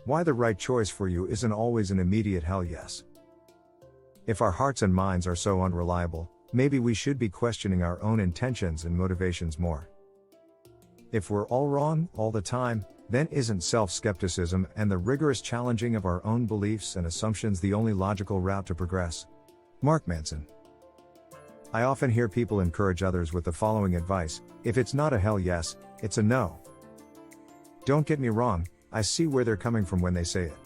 Why the right choice for you isn't always an immediate hell yes. If our hearts and minds are so unreliable, maybe we should be questioning our own intentions and motivations more. If we're all wrong, all the time, then isn't self-skepticism and the rigorous challenging of our own beliefs and assumptions the only logical route to progress? Mark Manson. I often hear people encourage others with the following advice: if it's not a hell yes, it's a no. Don't get me wrong, I see where they're coming from when they say it.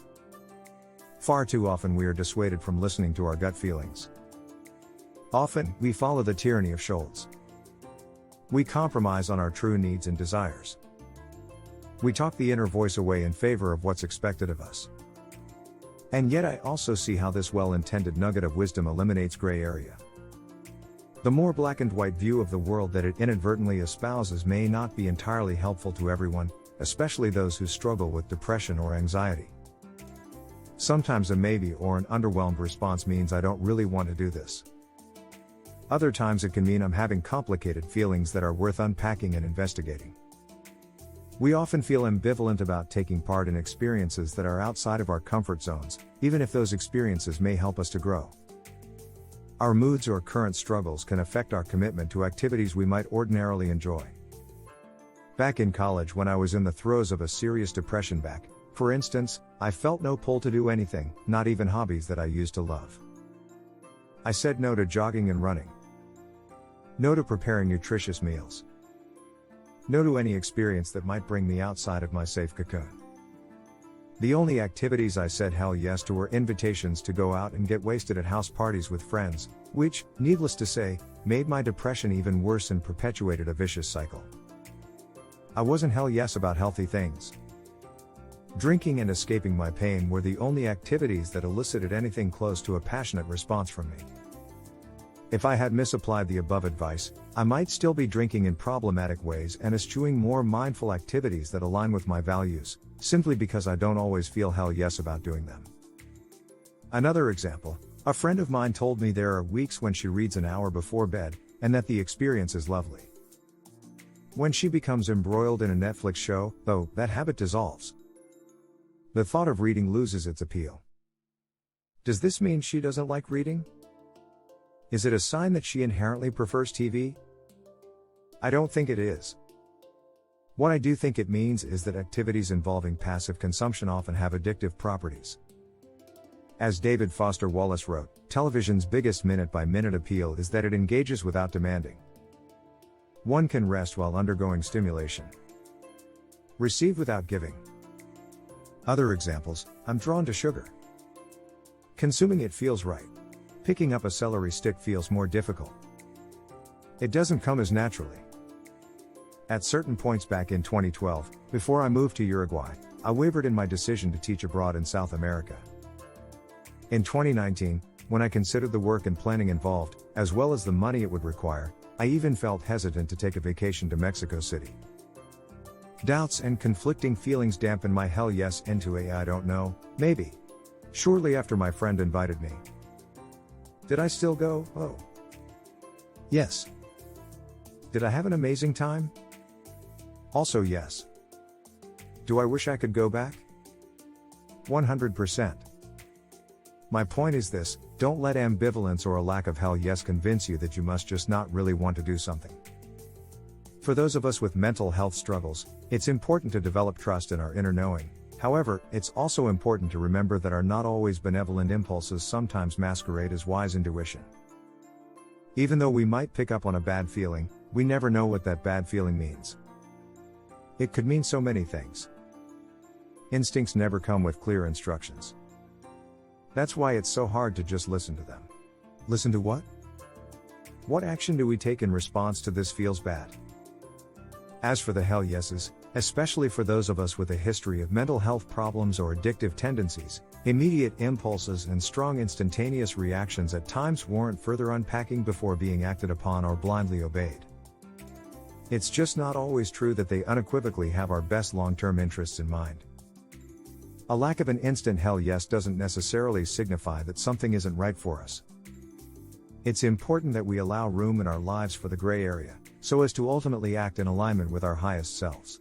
Far too often we are dissuaded from listening to our gut feelings. Often, we follow the tyranny of shoulds. We compromise on our true needs and desires. We talk the inner voice away in favor of what's expected of us. And yet I also see how this well-intended nugget of wisdom eliminates gray area. The more black and white view of the world that it inadvertently espouses may not be entirely helpful to everyone, especially those who struggle with depression or anxiety. Sometimes a maybe or an underwhelmed response means I don't really want to do this. Other times it can mean I'm having complicated feelings that are worth unpacking and investigating. We often feel ambivalent about taking part in experiences that are outside of our comfort zones, even if those experiences may help us to grow. Our moods or current struggles can affect our commitment to activities we might ordinarily enjoy. Back in college, when I was in the throes of a serious depression for instance, I felt no pull to do anything, not even hobbies that I used to love. I said no to jogging and running. No to preparing nutritious meals. No to any experience that might bring me outside of my safe cocoon. The only activities I said hell yes to were invitations to go out and get wasted at house parties with friends, which, needless to say, made my depression even worse and perpetuated a vicious cycle. I wasn't hell yes about healthy things. Drinking and escaping my pain were the only activities that elicited anything close to a passionate response from me. If I had misapplied the above advice, I might still be drinking in problematic ways and eschewing more mindful activities that align with my values, simply because I don't always feel hell yes about doing them. Another example, a friend of mine told me there are weeks when she reads an hour before bed, and that the experience is lovely. When she becomes embroiled in a Netflix show, though, that habit dissolves. The thought of reading loses its appeal. Does this mean she doesn't like reading? Is it a sign that she inherently prefers TV? I don't think it is. What I do think it means is that activities involving passive consumption often have addictive properties. As David Foster Wallace wrote, television's biggest minute-by-minute appeal is that it engages without demanding. One can rest while undergoing stimulation. Receive without giving. Other examples, I'm drawn to sugar. Consuming it feels right. Picking up a celery stick feels more difficult. It doesn't come as naturally. At certain points back in 2012, before I moved to Uruguay, I wavered in my decision to teach abroad in South America. In 2019, when I considered the work and planning involved, as well as the money it would require, I even felt hesitant to take a vacation to Mexico City. Doubts and conflicting feelings dampened my hell yes into a I don't know, maybe. Shortly after my friend invited me. Did I still go? Oh. Yes. Did I have an amazing time? Also yes. Do I wish I could go back? 100%. My point is this: don't let ambivalence or a lack of hell yes convince you that you must just not really want to do something. For those of us with mental health struggles, it's important to develop trust in our inner knowing. However, it's also important to remember that our not always benevolent impulses sometimes masquerade as wise intuition. Even though we might pick up on a bad feeling, we never know what that bad feeling means. It could mean so many things. Instincts never come with clear instructions. That's why it's so hard to just listen to them. Listen to what? What action do we take in response to this feels bad? As for the hell yeses, especially for those of us with a history of mental health problems or addictive tendencies, immediate impulses and strong instantaneous reactions at times warrant further unpacking before being acted upon or blindly obeyed. It's just not always true that they unequivocally have our best long-term interests in mind. A lack of an instant hell yes doesn't necessarily signify that something isn't right for us. It's important that we allow room in our lives for the gray area, so as to ultimately act in alignment with our highest selves.